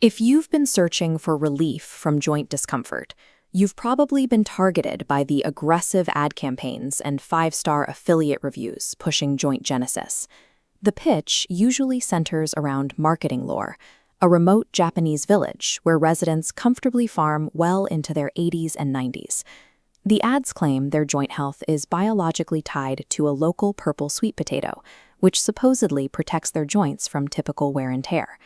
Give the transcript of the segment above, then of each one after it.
If you've been searching for relief from joint discomfort, you've probably been targeted by the aggressive ad campaigns and five-star affiliate reviews pushing joint genesis. The pitch usually centers around marketing lore, a remote Japanese village where residents comfortably farm well into their 80s and 90s. The ads claim their joint health is biologically tied to a local purple sweet potato, which supposedly protects their joints from typical wear and tear.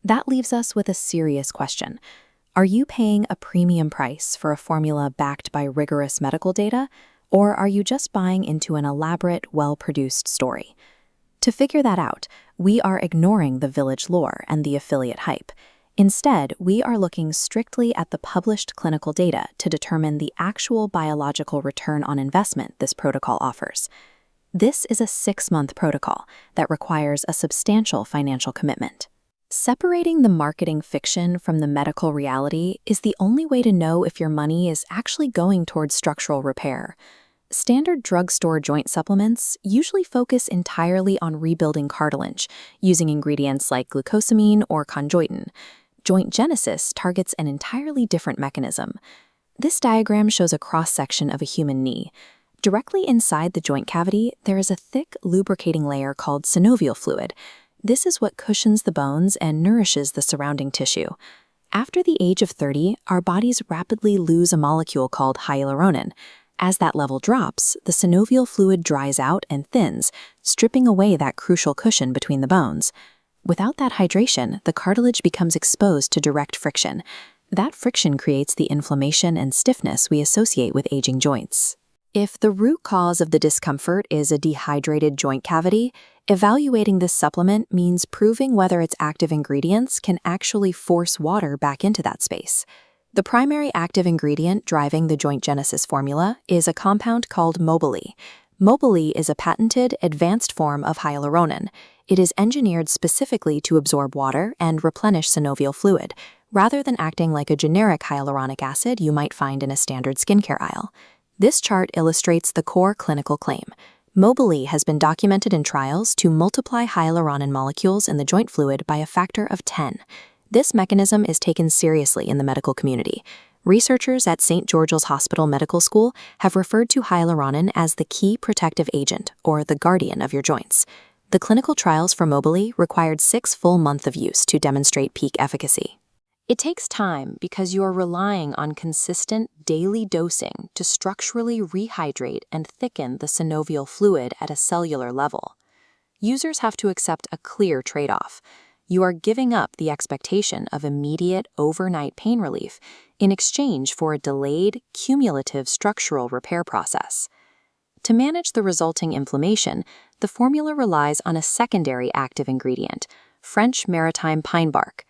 That leaves us with a serious question. Are you paying a premium price for a formula backed by rigorous medical data, or are you just buying into an elaborate, well-produced story? To figure that out, we are ignoring the village lore and the affiliate hype. Instead, we are looking strictly at the published clinical data to determine the actual biological return on investment this protocol offers. This is a 6-month protocol that requires a substantial financial commitment. Separating the marketing fiction from the medical reality is the only way to know if your money is actually going towards structural repair. Standard drugstore joint supplements usually focus entirely on rebuilding cartilage, using ingredients like glucosamine or chondroitin. Joint genesis targets an entirely different mechanism. This diagram shows a cross-section of a human knee. Directly inside the joint cavity, there is a thick, lubricating layer called synovial fluid. This is what cushions the bones and nourishes the surrounding tissue. After the age of 30, our bodies rapidly lose a molecule called hyaluronan. As that level drops, the synovial fluid dries out and thins, stripping away that crucial cushion between the bones. Without that hydration, the cartilage becomes exposed to direct friction. That friction creates the inflammation and stiffness we associate with aging joints. If the root cause of the discomfort is a dehydrated joint cavity, evaluating this supplement means proving whether its active ingredients can actually force water back into that space. The primary active ingredient driving the joint genesis formula is a compound called Mobilee. Mobilee is a patented, advanced form of hyaluronan. It is engineered specifically to absorb water and replenish synovial fluid, rather than acting like a generic hyaluronic acid you might find in a standard skincare aisle. This chart illustrates the core clinical claim. Mobilee has been documented in trials to multiply hyaluronan molecules in the joint fluid by a factor of 10. This mechanism is taken seriously in the medical community. Researchers at St. George's Hospital Medical School have referred to hyaluronan as the key protective agent, or the guardian of your joints. The clinical trials for Mobilee required 6 full months of use to demonstrate peak efficacy. It takes time because you are relying on consistent daily dosing to structurally rehydrate and thicken the synovial fluid at a cellular level. Users have to accept a clear trade-off. You are giving up the expectation of immediate, overnight pain relief in exchange for a delayed, cumulative structural repair process. To manage the resulting inflammation, the formula relies on a secondary active ingredient, French maritime pine bark.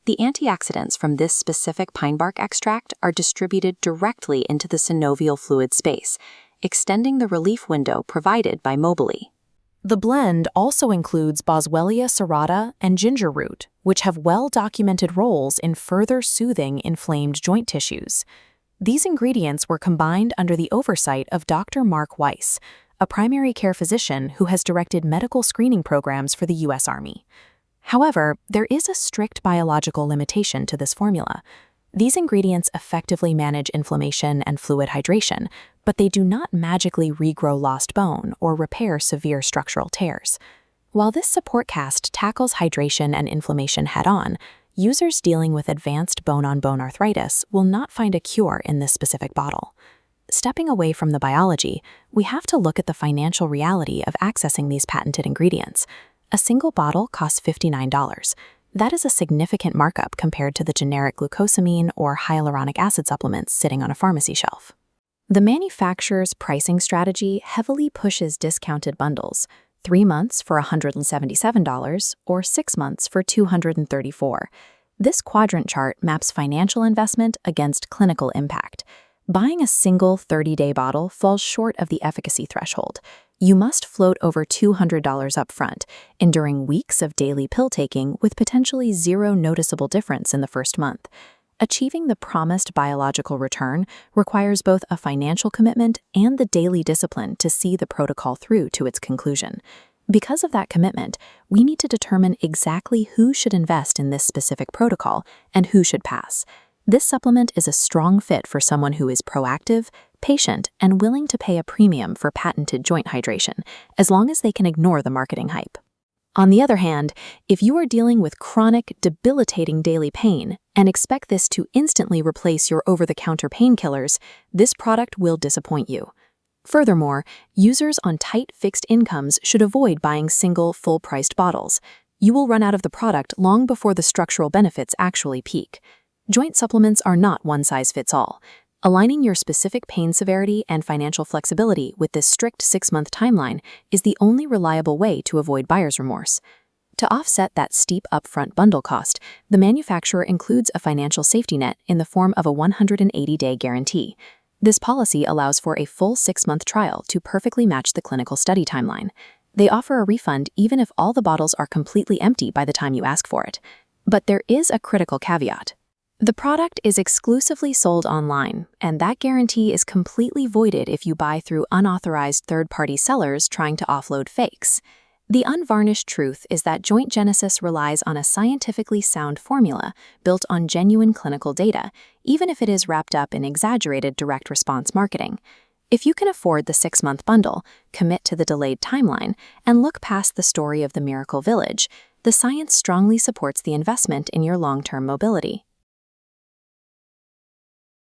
The antioxidants from this specific pine bark extract are distributed directly into the synovial fluid space, extending the relief window provided by Mobilee. The blend also includes Boswellia serrata and ginger root, which have well-documented roles in further soothing inflamed joint tissues. These ingredients were combined under the oversight of Dr. Mark Weiss, a primary care physician who has directed medical screening programs for the U.S. Army. However, there is a strict biological limitation to this formula. These ingredients effectively manage inflammation and fluid hydration, but they do not magically regrow lost bone or repair severe structural tears. While this support cast tackles hydration and inflammation head-on, users dealing with advanced bone-on-bone arthritis will not find a cure in this specific bottle. Stepping away from the biology, we have to look at the financial reality of accessing these patented ingredients. A single bottle costs $59. That is a significant markup compared to the generic glucosamine or hyaluronic acid supplements sitting on a pharmacy shelf. The manufacturer's pricing strategy heavily pushes discounted bundles, 3 months for $177 or 6 months for $234. This quadrant chart maps financial investment against clinical impact. Buying a single 30-day bottle falls short of the efficacy threshold. You must float over $200 upfront, enduring weeks of daily pill taking with potentially zero noticeable difference in the first month. Achieving the promised biological return requires both a financial commitment and the daily discipline to see the protocol through to its conclusion. Because of that commitment, we need to determine exactly who should invest in this specific protocol and who should pass. This supplement is a strong fit for someone who is proactive, patient, and willing to pay a premium for patented joint hydration, as long as they can ignore the marketing hype. On the other hand, if you are dealing with chronic, debilitating daily pain and expect this to instantly replace your over-the-counter painkillers, this product will disappoint you. Furthermore, users on tight fixed incomes should avoid buying single, full-priced bottles. You will run out of the product long before the structural benefits actually peak. Joint supplements are not one-size-fits-all. Aligning your specific pain severity and financial flexibility with this strict 6-month timeline is the only reliable way to avoid buyer's remorse. To offset that steep upfront bundle cost, the manufacturer includes a financial safety net in the form of a 180-day guarantee. This policy allows for a full 6-month trial to perfectly match the clinical study timeline. They offer a refund even if all the bottles are completely empty by the time you ask for it. But there is a critical caveat. The product is exclusively sold online, and that guarantee is completely voided if you buy through unauthorized third-party sellers trying to offload fakes. The unvarnished truth is that Joint Genesis relies on a scientifically sound formula built on genuine clinical data, even if it is wrapped up in exaggerated direct response marketing. If you can afford the 6-month bundle, commit to the delayed timeline, and look past the story of the miracle village, the science strongly supports the investment in your long-term mobility.